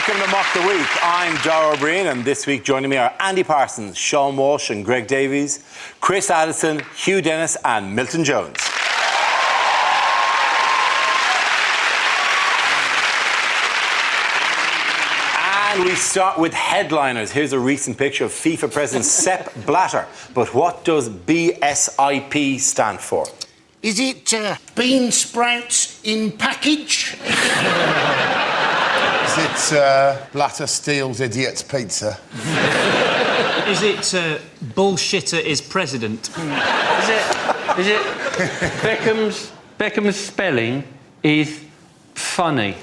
Welcome to Mock the Week. I'm Dara O'Brien, and this week joining me are Andy Parsons, Sean Walsh and Greg Davies, Chris Addison, Hugh Dennis and Milton Jones. And we start with headliners. Here's a recent picture of FIFA President Sepp Blatter. But what does BSIP stand for? Is it bean sprouts in package? Is it Blatter steals idiot's pizza? Is it bullshitter is president? Is it Beckham's spelling is funny?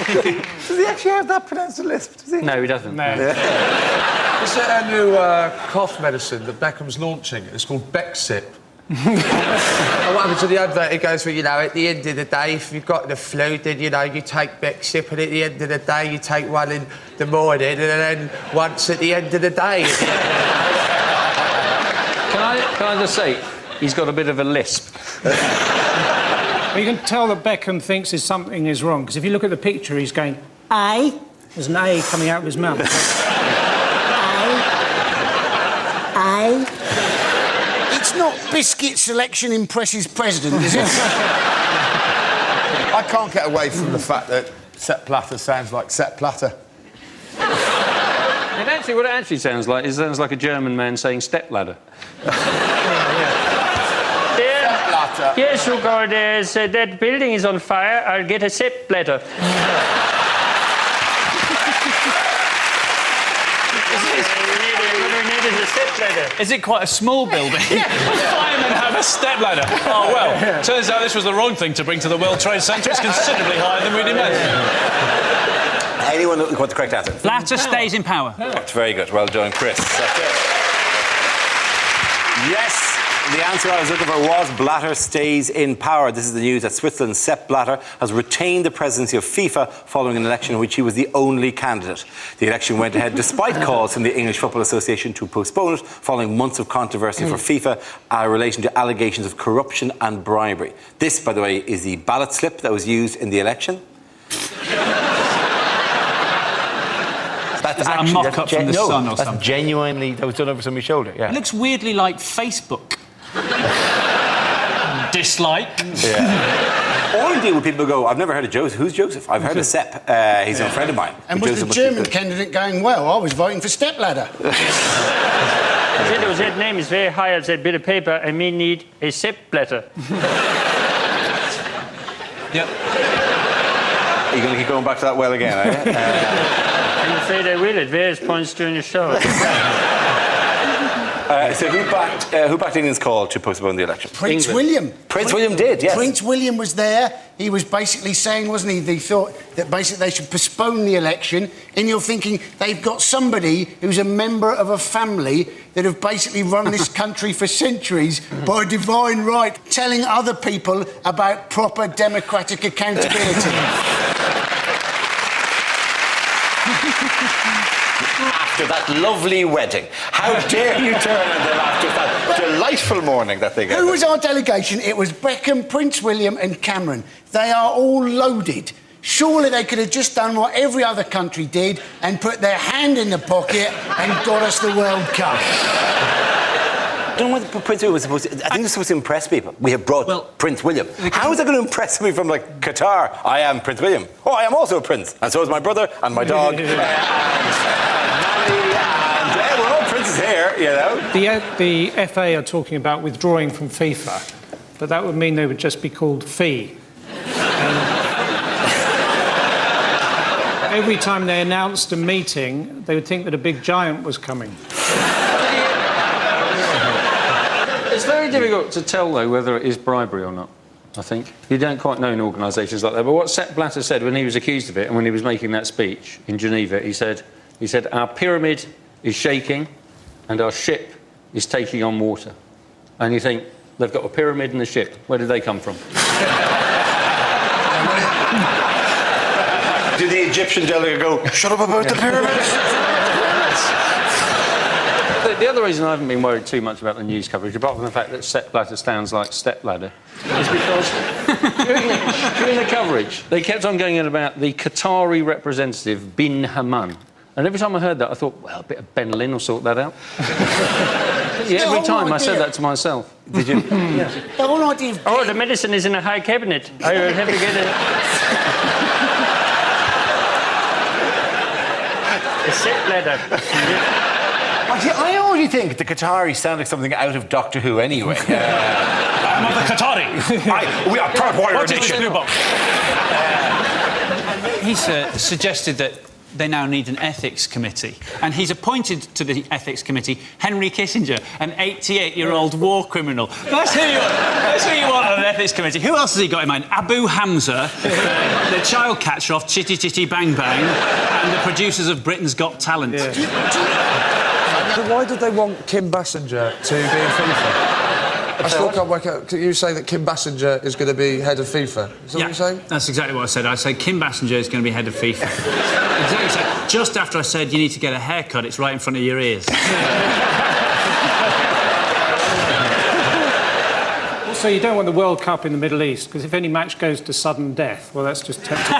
Does he actually have that pronounced lisp? Does he? No, he doesn't. No. Is there a new cough medicine that Beckham's launching? It's called Becksip. What happens to the advert? It goes, well, you know, at the end of the day, if you've got the flu, then, you know, you take Becksip, and at the end of the day, you take one in the morning, and then once at the end of the day. Can I just say, he's got a bit of a lisp. Well, you can tell that Beckham thinks something is wrong, because if you look at the picture, he's going, A. There's an A coming out of his mouth. A. It's not biscuit selection impresses president, is it? I can't get away from the fact that Sepp Blatter sounds like Sepp Blatter. And actually, what it actually sounds like is a German man saying stepladder. Yes, Sugar, that building is on fire. I'll get a Sepp Blatter. Is it quite a small building? Firemen have a stepladder. Oh, well, turns out this was the wrong thing to bring to the World Trade Centre. It's considerably higher than we'd imagined. Anyone who wants the correct answer? Blatter stays in power. That's very good. Well done, Chris. That's it. Yes. The answer I was looking for was Blatter stays in power. This is the news that Switzerland's Sepp Blatter has retained the presidency of FIFA following an election in which he was the only candidate. The election went ahead despite calls from the English Football Association to postpone it following months of controversy for FIFA in relation to allegations of corruption and bribery. This, by the way, is the ballot slip that was used in the election. That's actually a mock-up from The Sun or something? Genuinely, that was done over somebody's shoulder, yeah. It looks weirdly like Facebook. Dislike. Yeah. Or indeed when people go, I've never heard of Joseph. Who's Joseph? I've heard of Sepp. He's a friend of mine. And was the German candidate going, well, I was voting for stepladder? That name is very high on that bit of paper, and we need a Sepp Blatter. Yep. Are you going to keep going back to that well again, are you? I'm afraid I will at various points during the show. So who backed England's call to postpone the election? Prince William. Prince William did, yes. Prince William was there. He was basically saying, wasn't he, they thought that basically they should postpone the election, and you're thinking they've got somebody who's a member of a family that have basically run this country for centuries by divine right, telling other people about proper democratic accountability. After that lovely wedding. How dare you turn on them after that delightful morning that they got? Who was our delegation? It was Beckham, Prince William and Cameron. They are all loaded. Surely they could have just done what every other country did and put their hand in the pocket and got us the World Cup. I don't know what Prince William was supposed to... I think it's supposed to impress people. We have brought Prince William. How is that going to impress me from, like, Qatar? I am Prince William. Oh, I am also a prince. And so is my brother and my dog. We're all princes here, you know. The FA are talking about withdrawing from FIFA, but that would mean they would just be called FEE. Every time they announced a meeting, they would think that a big giant was coming. It's very difficult to tell, though, whether it is bribery or not, I think. You don't quite know in organisations like that. But what Sepp Blatter said when he was accused of it and when he was making that speech in Geneva, he said, our pyramid is shaking and our ship is taking on water. And you think, they've got a pyramid and a ship. Where did they come from? Did the Egyptian delegate go, shut up about the pyramids? the other reason I haven't been worried too much about the news coverage, apart from the fact that Sepp Blatter sounds like stepladder, is because during the coverage, they kept on going on about the Qatari representative, Bin Hammam. And every time I heard that, I thought, well, a bit of Ben Lynn will sort that out. Every time I said that to myself. Did you? Yeah. The whole idea of... Oh, the medicine is in a high cabinet. I will have to get a set ladder. I already think the Qataris sound like something out of Doctor Who anyway. I'm not the Qatari. We are proud warrior What is this nation. blue box? He's suggested that they now need an ethics committee. And he's appointed to the ethics committee Henry Kissinger, an 88-year-old war criminal. That's who you want on an ethics committee. Who else has he got in mind? Abu Hamza, the child catcher off Chitty Chitty Bang Bang, and the producers of Britain's Got Talent. Why did they want Kim Basinger to be in FIFA? I still can't work out. You say that Kim Basinger is going to be head of FIFA. Is that what you're saying? That's exactly what I said. I said Kim Basinger is going to be head of FIFA. Exactly. So just after I said you need to get a haircut, it's right in front of your ears. Also, you don't want the World Cup in the Middle East, because if any match goes to sudden death, well, that's just tempting.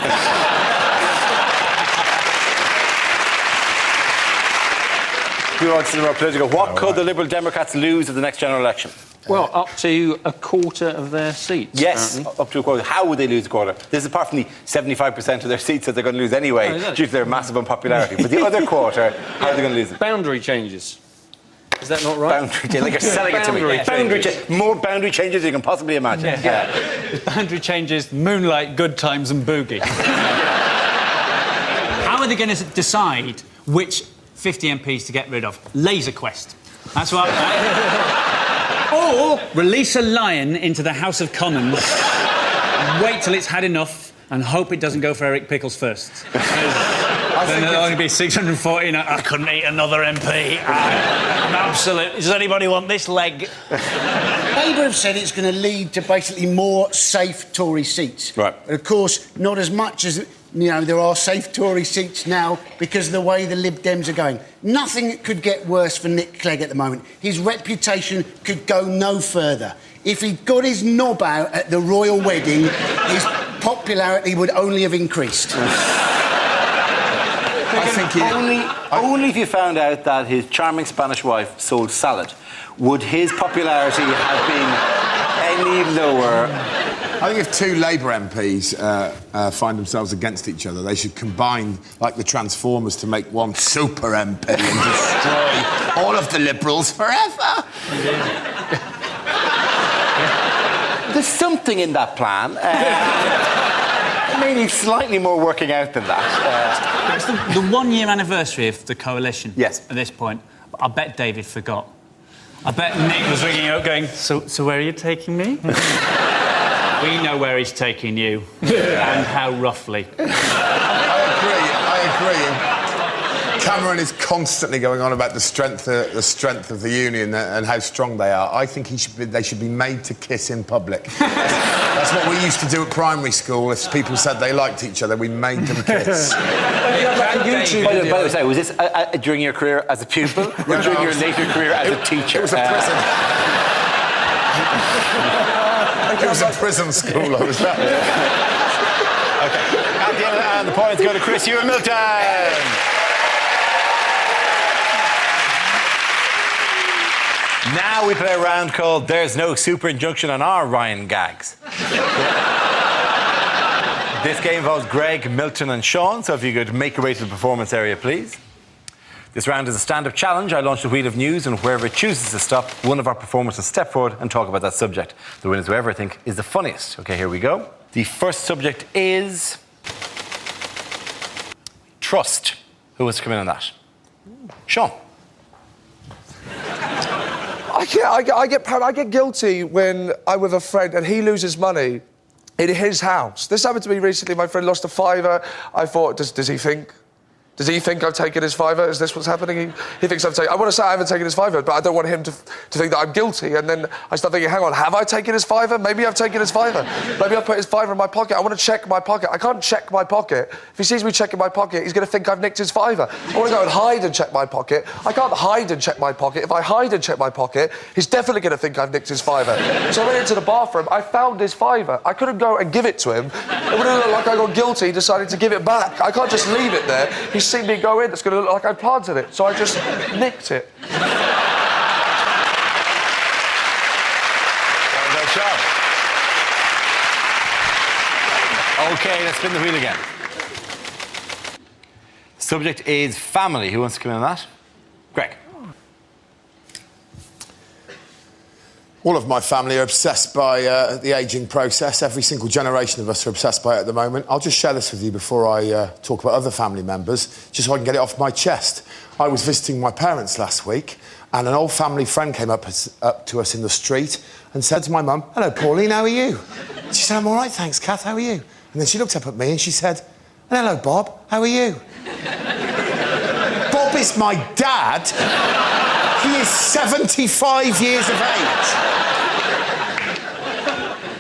Who wants to be more political? What could the Liberal Democrats lose at the next general election? Well, up to a quarter of their seats. Yes, apparently. up to a quarter. How would they lose a quarter? This is apart from the 75% of their seats that they're going to lose anyway, due to their massive unpopularity. But the other quarter, how are they going to lose it? Boundary changes. Is that not right? Boundary changes, like you're selling it to me. More boundary changes than you can possibly imagine. Yeah. Boundary changes, moonlight, good times and boogie. How are they going to decide which 50 MPs to get rid of? Laser Quest. That's what... Or release a lion into the House of Commons, wait till it's had enough, and hope it doesn't go for Eric Pickles first. Then there'll only be 640. I couldn't eat another MP. I'm absolute. Does anybody want this leg? Labour have said it's going to lead to basically more safe Tory seats. Right. But of course, not as much as, there are safe Tory seats now because of the way the Lib Dems are going. Nothing could get worse for Nick Clegg at the moment. His reputation could go no further. If he'd got his knob out at the royal wedding, his popularity would only have increased. I think only if you found out that his charming Spanish wife sold salad would his popularity have been any lower. I think if two Labour MPs find themselves against each other, they should combine, like the Transformers, to make one super MP and destroy all of the Liberals forever. There's something in that plan. Maybe slightly more working out than that. It's the 1 year anniversary of the coalition. Yes. At this point, I bet David forgot. I bet Nick was ringing out, going, "So where are you taking me?" We know where he's taking you, and how roughly. I agree. Cameron is constantly going on about the strength of the union and how strong they are. I think they should be made to kiss in public. That's what we used to do at primary school. If people said they liked each other, we made them kiss. By the way, sorry, was this during your career as a pupil or during your later career as a teacher? It was a prison. It was a prison school I was at. Okay. At the end, and the points go to Chris Ewan Milton. Now we play a round called There's No Super Injunction on Our Ryan Gags. This game involves Greg, Milton and Sean, so if you could make your way to the performance area, please. This round is a stand-up challenge. I launch the wheel of news, and wherever it chooses to stop, one of our performers will step forward and talk about that subject. The winner is whoever I think is the funniest. OK, here we go. The first subject is... trust. Who wants to come in on that? Sean. I get guilty when I'm with a friend and he loses money in his house. This happened to me recently. My friend lost a £5. I thought, does he think Does he think I've taken his fiver? Is this what's happening? He thinks I've taken... I want to say I haven't taken his fiver, but I don't want him to think that I'm guilty. And then I start thinking, hang on, have I taken his fiver? Maybe I've taken his fiver. Maybe I've put his fiver in my pocket. I want to check my pocket. I can't check my pocket. If he sees me checking my pocket, he's going to think I've nicked his fiver. I want to go and hide and check my pocket. I can't hide and check my pocket. If I hide and check my pocket, he's definitely going to think I've nicked his fiver. So I went into the bathroom. I found his fiver. I couldn't go and give it to him. It would have looked like I got guilty, decided to give it back. I can't just leave it there. He's seen me go in. It's going to look like I planted it. So I just nicked it. Well done, Sean. OK, let's spin the wheel again. Subject is family. Who wants to come in on that? Greg. All of my family are obsessed by the ageing process. Every single generation of us are obsessed by it at the moment. I'll just share this with you before I talk about other family members, just so I can get it off my chest. I was visiting my parents last week, and an old family friend came up to us in the street and said to my mum, "Hello, Pauline, how are you?" She said, "I'm all right, thanks, Kath, how are you?" And then she looked up at me and she said, "Hello, Bob, how are you?" Bob is my dad. He is 75 years of age.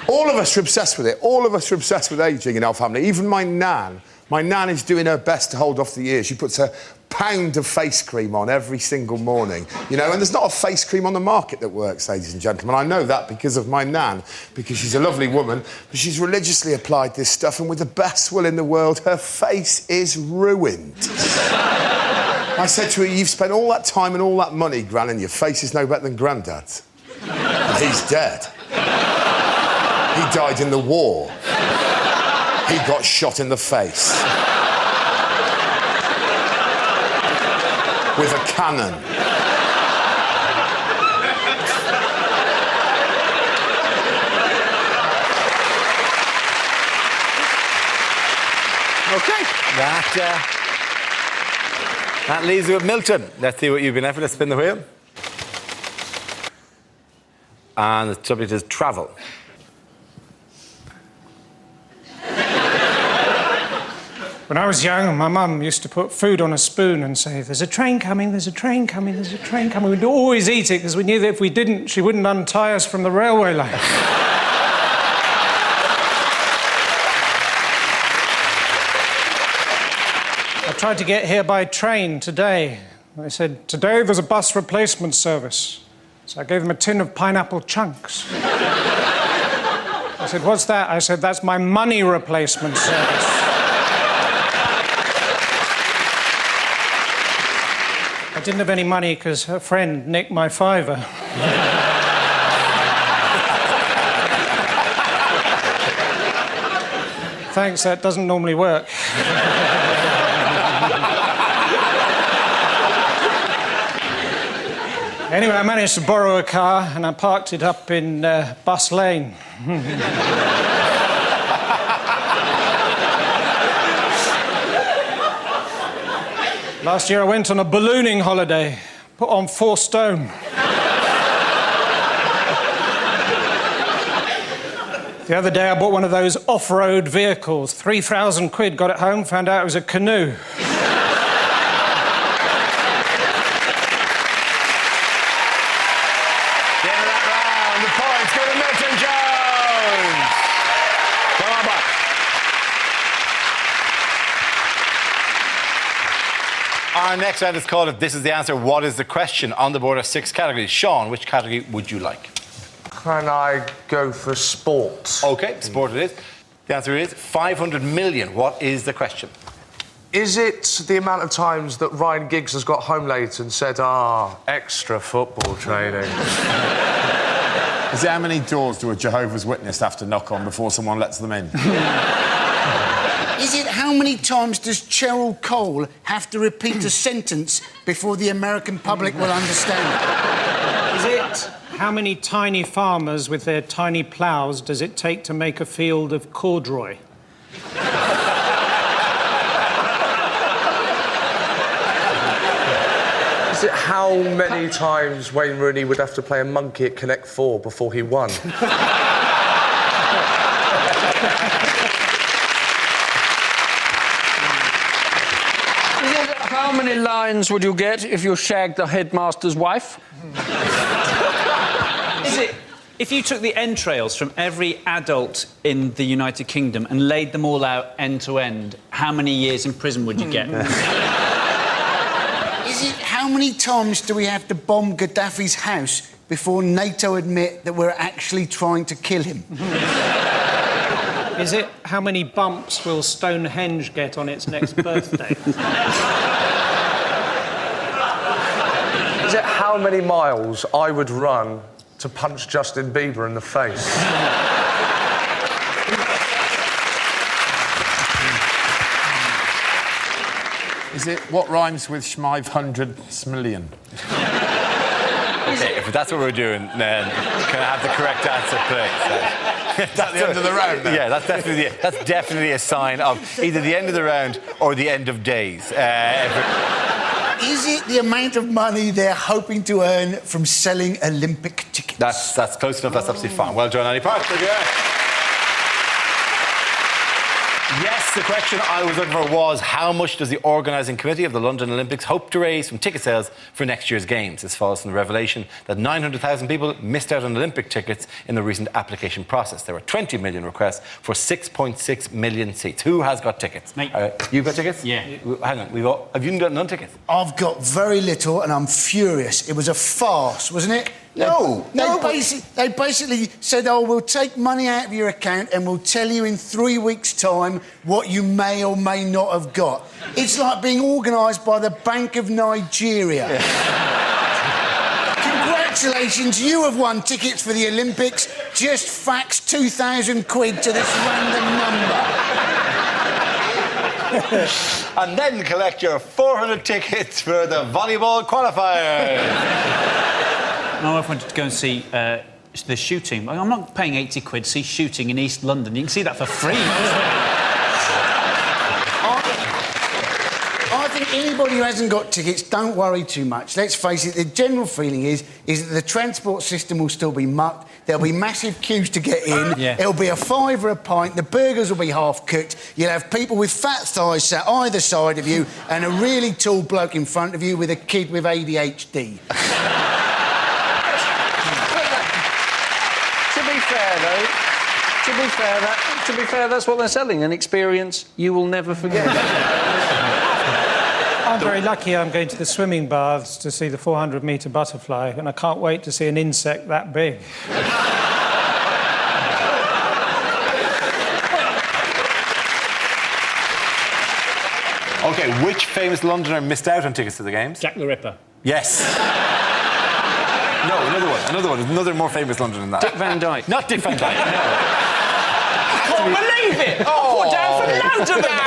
All of us are obsessed with it. All of us are obsessed with ageing in our family. Even my nan. My nan is doing her best to hold off the years. She puts a pound of face cream on every single morning. You know, and there's not a face cream on the market that works, ladies and gentlemen. I know that because of my nan, because she's a lovely woman, but she's religiously applied this stuff, and with the best will in the world, her face is ruined. I said to her, "You've spent all that time and all that money, Gran, and your face is no better than Grandad's." And he's dead. He died in the war. He got shot in the face. With a cannon. OK. That leaves you with Milton. Let's see what you've been at. Let's spin the wheel. And the subject is travel. When I was young, my mum used to put food on a spoon and say, "There's a train coming, there's a train coming, there's a train coming." We'd always eat it because we knew that if we didn't, she wouldn't untie us from the railway line. I tried to get here by train today. They said, "Today there's a bus replacement service." So I gave them a tin of pineapple chunks. I said, "What's that?" I said, "That's my money replacement service." I didn't have any money because her friend nicked my fiver. Thanks, that doesn't normally work. Anyway, I managed to borrow a car and I parked it up in Bus Lane. Last year I went on a ballooning holiday, put on 4 stone. The other day I bought one of those off-road vehicles, 3,000 quid, got it home, found out it was a canoe. Our next round is called If This Is the Answer, What is the Question? On the board are 6 categories. Sean, which category would you like? Can I go for sport? OK, sport it is. The answer is 500 million. What is the question? Is it the amount of times that Ryan Giggs has got home late and said, extra football training? Is it how many doors do a Jehovah's Witness have to knock on before someone lets them in? Is it how many times does Cheryl Cole have to repeat a sentence before the American public will understand it? Is it how many tiny farmers with their tiny ploughs does it take to make a field of corduroy? Is it how many times Wayne Rooney would have to play a monkey at Connect 4 before he won? many lines would you get if you shagged the headmaster's wife? Is it... If you took the entrails from every adult in the United Kingdom and laid them all out end to end, how many years in prison would you get? Is it how many times do we have to bomb Gaddafi's house before NATO admit that we're actually trying to kill him? Is it how many bumps will Stonehenge get on its next birthday? Is it how many miles I would run to punch Justin Bieber in the face? Is it what rhymes with Schmive 100 million? Okay, if that's what we're doing, then can I have the correct answer, please? That's the end of the round, then? Yeah, that's definitely a sign of either the end of the round or the end of days. Is it the amount of money they're hoping to earn from selling Olympic tickets? That's close enough. That's absolutely fine. Well done, Annie Park. Yes, the question I was looking for was how much does the organising committee of the London Olympics hope to raise from ticket sales for next year's Games? This follows from the revelation that 900,000 people missed out on Olympic tickets in the recent application process. There were 20 million requests for 6.6 million seats. Who has got tickets? Mate. You've got tickets? Yeah. Hang on, have you got none tickets? I've got very little and I'm furious. It was a farce, wasn't it? No. They basically said, oh, we'll take money out of your account and we'll tell you in 3 weeks' time what you may or may not have got. It's like being organised by the Bank of Nigeria. Yeah. Congratulations, you have won tickets for the Olympics. Just fax 2,000 quid to this random number. And then collect your 400 tickets for the volleyball qualifiers. My wife wanted to go and see the shooting. I'm not paying 80 quid to see shooting in East London. You can see that for free. I think anybody who hasn't got tickets, don't worry too much. Let's face it, the general feeling is that the transport system will still be mucked. There'll be massive queues to get in. Yeah. It'll be £5 a pint. The burgers will be half cooked. You'll have people with fat thighs sat either side of you and a really tall bloke in front of you with a kid with ADHD. To be fair, that's what they're selling, an experience you will never forget. I'm very lucky I'm going to the swimming baths to see the 400-metre butterfly, and I can't wait to see an insect that big. OK, which famous Londoner missed out on tickets to the Games? Jack the Ripper. Yes. No, another more famous Londoner than that. Dick Van Dyke. Not Dick Van Dyke, no. I can't believe it! I put down for loads of them!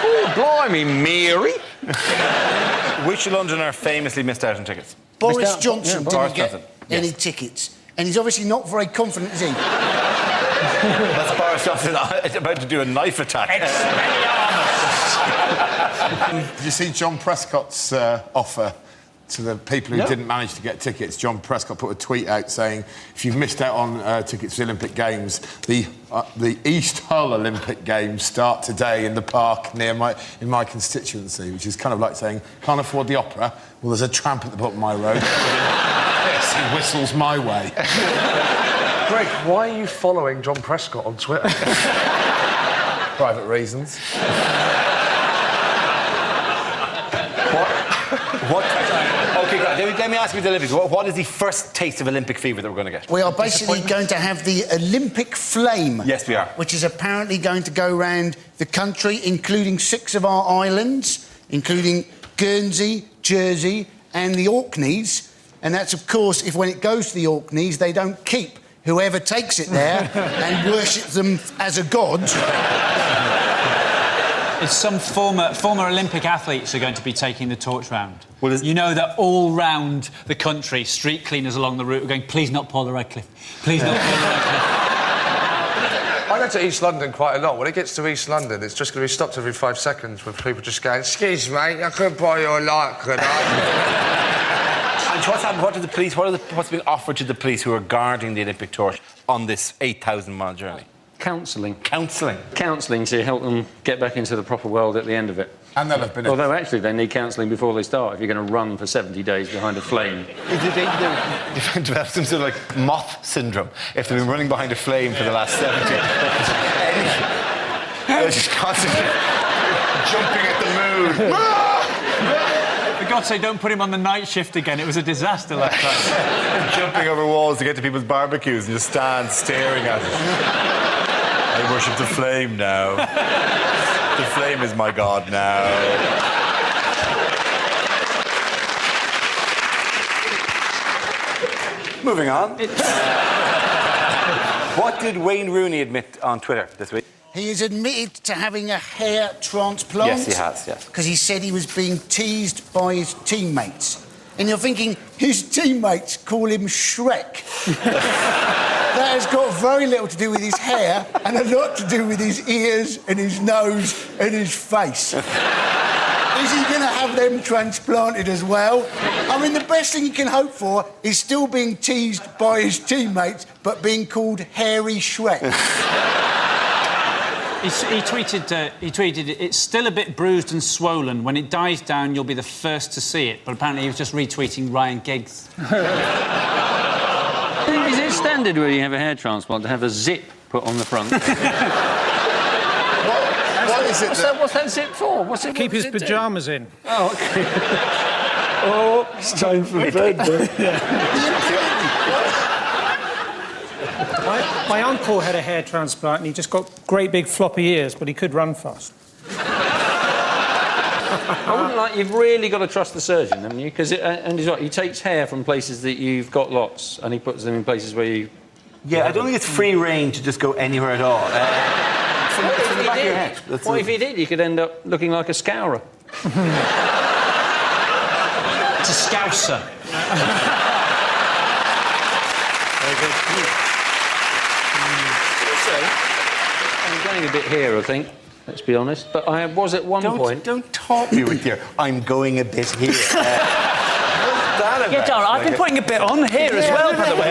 Oh, blimey, Mary. Which Londoner famously missed out on tickets? Boris Johnson Boris didn't get Johnson. any tickets. And he's obviously not very confident, is he? That's Boris Johnson about to do a knife attack. Did you see John Prescott's offer to the people who didn't manage to get tickets? John Prescott put a tweet out saying, if you've missed out on tickets for the Olympic Games, the East Hull Olympic Games start today in the park in my constituency, which is kind of like saying, can't afford the opera? Well, there's a tramp at the bottom of my road. Yes, he whistles my way. Greg, why are you following John Prescott on Twitter? Private reasons. What? OK, let me ask you the Olympics. What is the first taste of Olympic fever that we're going to get? We are basically going to have the Olympic flame. Yes, we are. Which is apparently going to go round the country, including 6 of our islands, including Guernsey, Jersey and the Orkneys. And that's, of course, if when it goes to the Orkneys, they don't keep whoever takes it there and worship them as a god. It's some former Olympic athletes are going to be taking the torch round. Well, you know that all round the country, street cleaners along the route are going, please not Paula Radcliffe. Please not Paula Radcliffe. I go to East London quite a lot. When it gets to East London, it's just going to be stopped every 5 seconds with people just going, excuse me, I could buy your light, could I? And what's happened? What's being offered to the police who are guarding the Olympic torch on this 8,000-mile journey? Counselling. Counselling? Counselling to help them get back into the proper world at the end of it. And they'll have been... Although, actually, they need counselling before they start if you're going to run for 70 days behind a flame. They've developed some sort of like moth syndrome if they've been running behind a flame for the last 70. They're just constantly jumping at the moon. For God's sake, don't put him on the night shift again. It was a disaster last time. Jumping over walls to get to people's barbecues and just stand staring at it. I worship the flame now. The flame is my god now. Moving on. What did Wayne Rooney admit on Twitter this week? He has admitted to having a hair transplant. Yes, he has, yes. Because he said he was being teased by his teammates. And you're thinking, his teammates call him Shrek. That has got very little to do with his hair and a lot to do with his ears and his nose and his face. Is he going to have them transplanted as well? I mean, the best thing he can hope for is still being teased by his teammates, but being called Hairy Shrek. He tweeted, it's still a bit bruised and swollen. When it dies down, you'll be the first to see it. But apparently he was just retweeting Ryan Giggs. Is it standard where you have a hair transplant to have a zip put on the front? What is it What's that zip for? What's it? Keep his pyjamas in. Oh, OK. Oh, it's time for bed. My uncle had a hair transplant and he just got great big floppy ears, but he could run fast. I wouldn't like... You've really got to trust the surgeon, haven't you? Because and he's right, he takes hair from places that you've got lots and he puts them in places where you... Yeah, I don't think it's free reign to just go anywhere at all. From the back of your head. What if he did? You could end up looking like a scourer. It's a scouser. Very good. I'm getting a bit here, I think. Let's be honest. But I was at one point... Don't taunt me with your I'm going a bit here. Yeah, Dara, I've been putting a bit on here as well, by the way.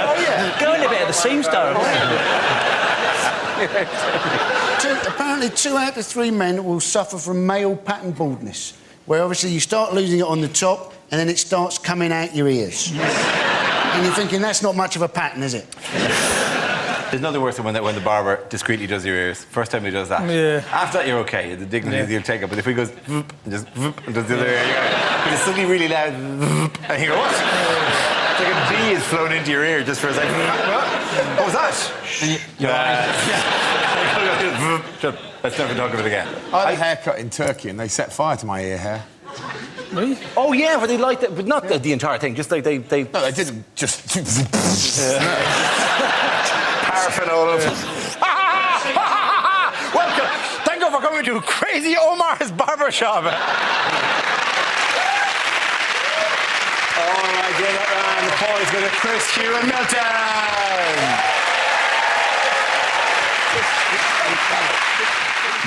Going a bit at the seams, Dara. Apparently, 2 out of 3 men will suffer from male pattern baldness, where obviously you start losing it on the top and then it starts coming out your ears. And you're thinking, that's not much of a pattern, is it? There's nothing worse than when the barber discreetly does your ears. First time he does that. Yeah. After that, you're OK. The dignity you'll take it. But if he goes... and just... and does the other ear, because it's suddenly really loud... and you go, what? It's like a bee is flown into your ear just for a second. What was that? Let's never talk of it again. I had a haircut in Turkey and they set fire to my ear hair. Really? Oh, yeah, but they liked it. But not the entire thing. Just like they... No, they didn't just... Paraffin all over. Welcome. Thank you for coming to Crazy Omar's Barbershop. All right, give that round of applause for the Chris, Hugh and Milton.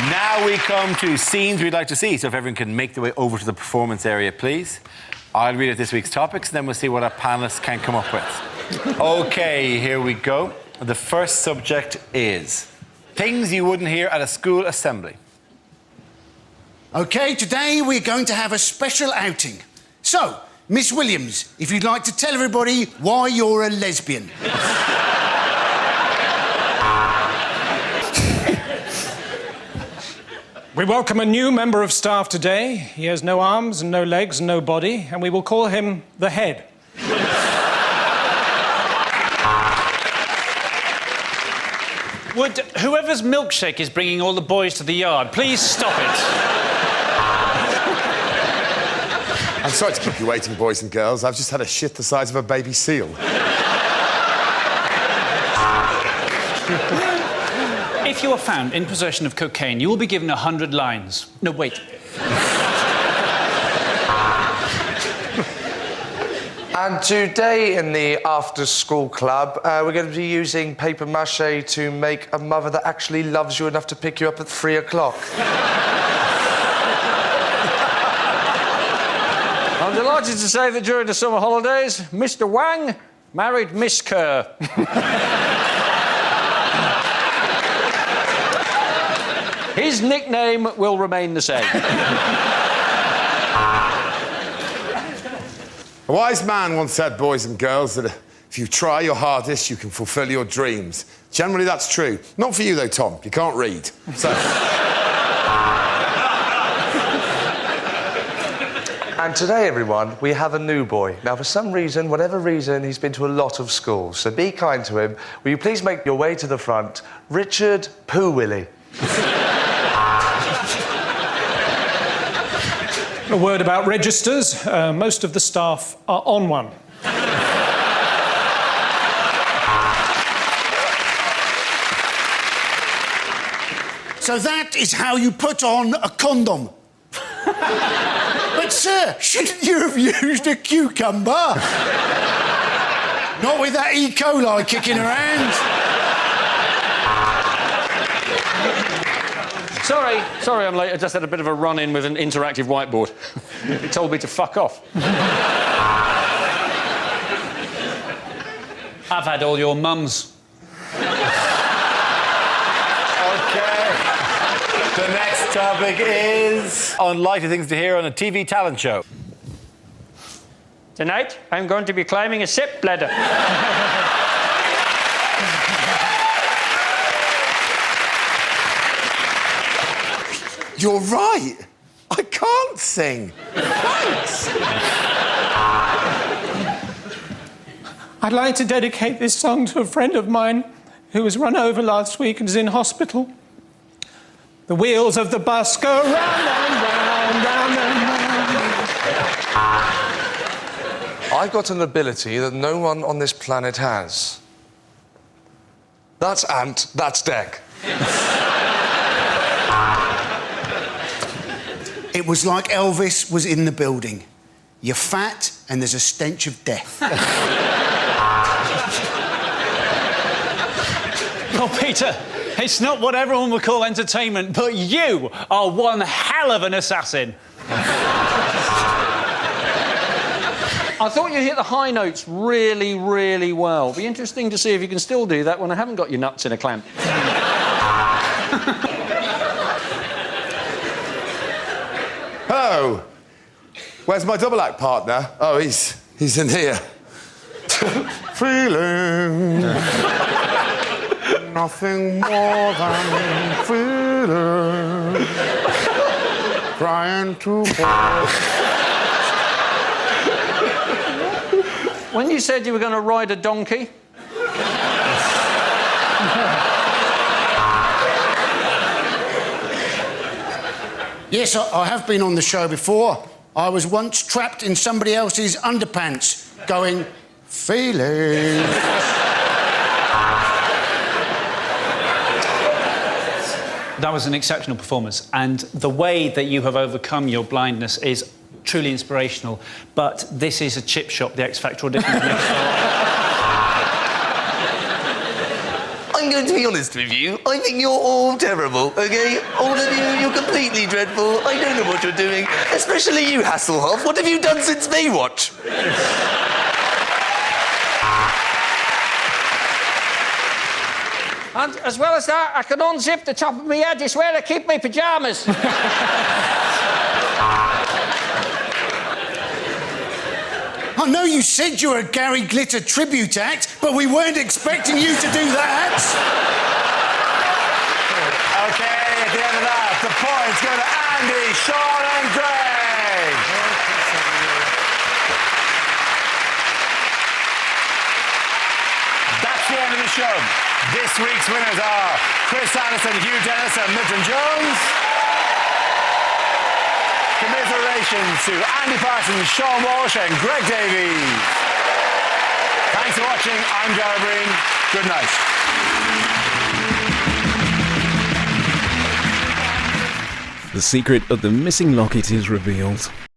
Now we come to scenes we'd like to see. So if everyone can make their way over to the performance area, please. I'll read out this week's topics, and then we'll see what our panellists can come up with. OK, here we go. The first subject is things you wouldn't hear at a school assembly. OK, today we're going to have a special outing. So, Miss Williams, if you'd like to tell everybody why you're a lesbian. We welcome a new member of staff today. He has no arms and no legs and no body, and we will call him the Head. Would whoever's milkshake is bringing all the boys to the yard, please stop it. I'm sorry to keep you waiting, boys and girls. I've just had a shit the size of a baby seal. If you are found in possession of cocaine, you will be given 100 lines. No, wait. And today in the after-school club, we're going to be using paper mache to make a mother that actually loves you enough to pick you up at 3 o'clock. I'm delighted to say that during the summer holidays, Mr. Wang married Miss Kerr. His nickname will remain the same. A wise man once said, boys and girls, that if you try your hardest, you can fulfil your dreams. Generally, that's true. Not for you, though, Tom. You can't read. So... And today, everyone, we have a new boy. Now, for some reason, whatever reason, he's been to a lot of schools, so be kind to him. Will you please make your way to the front? Richard Poo Willie. A word about registers. Most of the staff are on one. So that is how you put on a condom. But, sir, shouldn't you have used a cucumber? Not with that E. coli kicking around. Sorry I'm late. I just had a bit of a run-in with an interactive whiteboard. It told me to fuck off. I've had all your mums. The next topic is unlikely things to hear on a TV talent show. Tonight, I'm going to be climbing a step ladder. You're right. I can't sing. Thanks. I'd like to dedicate this song to a friend of mine who was run over last week and is in hospital. The wheels of the bus go round and round, round and round. I've got an ability that no one on this planet has. That's Ant, that's Dec. It was like Elvis was in the building. You're fat and there's a stench of death. Oh, Peter, it's not what everyone would call entertainment, but you are one hell of an assassin. I thought you hit the high notes really, really well. Be interesting to see if you can still do that when I haven't got your nuts in a clamp. Hello. Where's my double act partner? Oh, he's in here. Feeling nothing more than feeling. Trying to fall. When you said you were going to ride a donkey... Yes, I have been on the show before. I was once trapped in somebody else's underpants, going, feeling. That was an exceptional performance, and the way that you have overcome your blindness is truly inspirational. But this is a chip shop, the X Factor audition. I'm going to be honest with you. I think you're all terrible, OK? All of you, you're completely dreadful. I don't know what you're doing. Especially you, Hasselhoff. What have you done since Baywatch? And as well as that, I can unzip the top of my head. It's where I keep my pyjamas. I know you said you're a Gary Glitter tribute act, but we weren't expecting you to do that. OK, at the end of that, the points go to Andy, Sean and Greg. That's the end of the show. This week's winners are Chris Addison, Hugh Dennis and Milton Jones. Commiserations to Andy Parsons, Sean Walsh and Greg Davies. Thanks for watching. I'm Dara Breen. Good night. The secret of the missing locket is revealed.